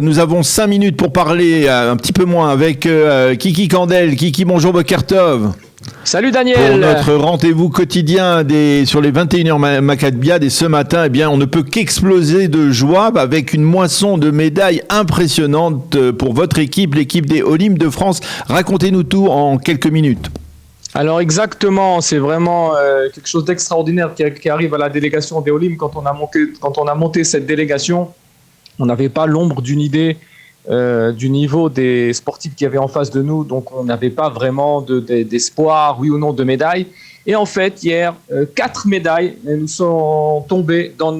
Nous avons 5 minutes pour parler, un petit peu moins, avec Kiki Kandel. Kiki, bonjour, Bokertov. Salut Daniel. Pour notre rendez-vous quotidien sur les 21h Maccabiades, et ce matin, eh bien, on ne peut qu'exploser de joie avec une moisson de médailles impressionnante pour votre équipe, l'équipe des Olim de France. Racontez-nous tout en quelques minutes. Alors exactement, c'est vraiment quelque chose d'extraordinaire qui arrive à la délégation des Olim. Quand on a monté cette délégation, on n'avait pas l'ombre d'une idée du niveau des sportifs qu'il y avait en face de nous, donc on n'avait pas vraiment d'espoir, oui ou non, de médailles. Et en fait, hier, 4 médailles nous sont tombées dans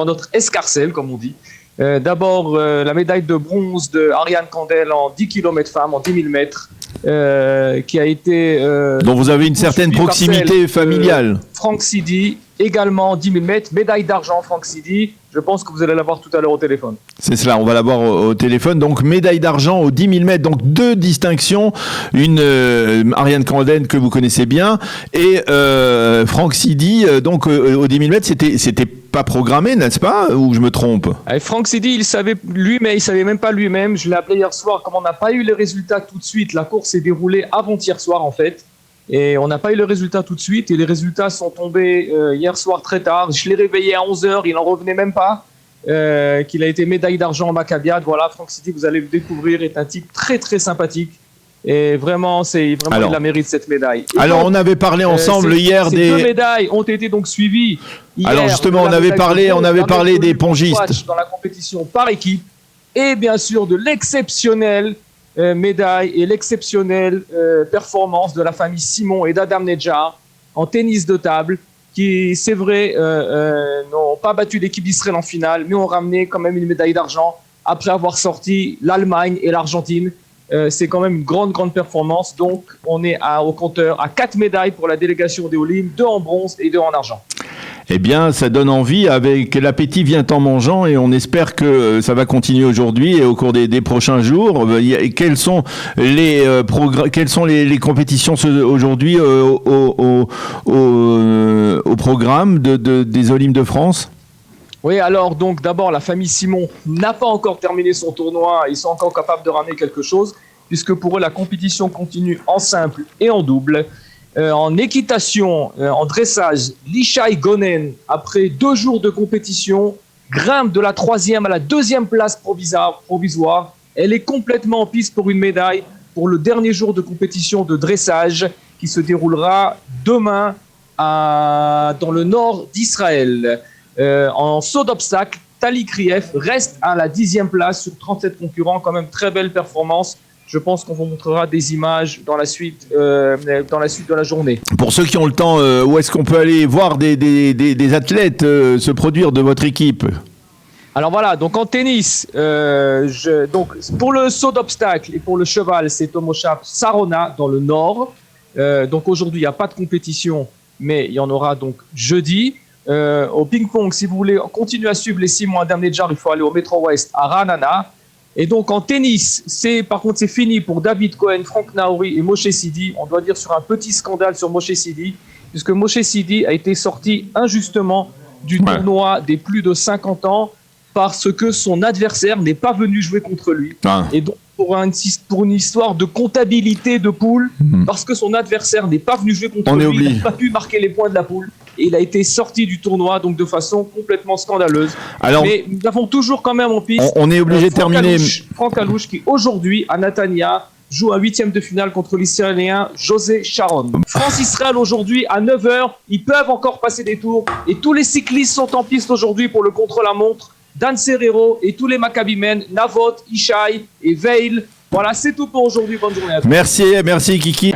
notre escarcelle, comme on dit. D'abord, la médaille de bronze de Ariane Kandel en 10 km femmes, en 10 000 mètres, qui a été... dont vous avez une certaine proximité familiale. Franck Sidi, également 10 000 mètres, médaille d'argent, Franck Sidi. Je pense que vous allez l'avoir tout à l'heure au téléphone. C'est cela, on va l'avoir au téléphone. Donc, médaille d'argent aux 10 000 mètres. Donc, 2 distinctions. Une Ariane Kandel que vous connaissez bien. Et Franck Sidi, donc aux 10 000 mètres, c'était pas programmé, n'est-ce pas? Ou je me trompe? Franck Sidi, il savait même pas lui-même. Je l'ai appelé hier soir. Comme on n'a pas eu les résultats tout de suite, la course s'est déroulée avant-hier soir, en fait. Et on n'a pas eu le résultat tout de suite, et les résultats sont tombés hier soir très tard. Je l'ai réveillé à 11h, il n'en revenait même pas, qu'il a été médaille d'argent en Maccabiades. Voilà, Franck Sidi, vous allez le découvrir, est un type très très sympathique. Et vraiment, il la mérite, cette médaille. Et alors, donc, on avait parlé ensemble hier ces 2 médailles ont été donc suivies. Hier, alors justement, on avait parlé des pongistes. Dans la compétition par équipe, et bien sûr de l'exceptionnel médaille et l'exceptionnelle performance de la famille Simon et d'Adam Nedjar en tennis de table, qui, c'est vrai, n'ont pas battu l'équipe d'Israël en finale, mais ont ramené quand même une médaille d'argent après avoir sorti l'Allemagne et l'Argentine. C'est quand même une grande performance. Donc, on est au compteur à 4 médailles pour la délégation des Olim, 2 en bronze et 2 en argent. Eh bien, ça donne envie, avec l'appétit vient en mangeant, et on espère que ça va continuer aujourd'hui et au cours des prochains jours. Quelles sont les compétitions aujourd'hui au programme des Olim de France? Oui, alors donc d'abord, la famille Simon n'a pas encore terminé son tournoi. Ils sont encore capables de ramener quelque chose, puisque pour eux, la compétition continue en simple et en double. En équitation, en dressage, Lishai Gonen, après 2 jours de compétition, grimpe de la 3e à la 2e place provisoire. Elle est complètement en piste pour une médaille pour le dernier jour de compétition de dressage qui se déroulera demain dans le nord d'Israël. En saut d'obstacle, Tali Krief reste à la 10e place sur 37 concurrents, quand même très belle performance. Je pense qu'on vous montrera des images dans la suite de la journée. Pour ceux qui ont le temps, où est-ce qu'on peut aller voir des athlètes se produire de votre équipe? Alors voilà, donc en tennis, donc pour le saut d'obstacle et pour le cheval, c'est au Moshab Sarona dans le nord. Donc aujourd'hui, il n'y a pas de compétition, mais il y en aura donc jeudi. Au ping-pong, si vous voulez continuer à suivre les Simon Adam Nedjar, il faut aller au Metro West à Ranana. Et donc en tennis, par contre c'est fini pour David Cohen, Franck Naouri et Moshe Sidi. On doit dire sur un petit scandale sur Moshe Sidi, puisque Moshe Sidi a été sorti injustement du tournoi des plus de 50 ans parce que son adversaire n'est pas venu jouer contre lui. Et donc pour une histoire de comptabilité de poule, parce que son adversaire n'est pas venu jouer contre lui, il n'a pas pu marquer les points de la poule. Et il a été sorti du tournoi, donc de façon complètement scandaleuse. Alors, mais nous avons toujours quand même en piste... On est obligé de terminer... Franck Alouche, qui aujourd'hui, à Natania, joue un 8e de finale contre l'Israélien José Sharon. France-Israël aujourd'hui, à 9h, ils peuvent encore passer des tours. Et tous les cyclistes sont en piste aujourd'hui pour le contre-la-montre. Dan Serrero et tous les Maccabimen, Navot, Ishai et Veil. Voilà, c'est tout pour aujourd'hui. Bonne journée à tous. Merci Kiki.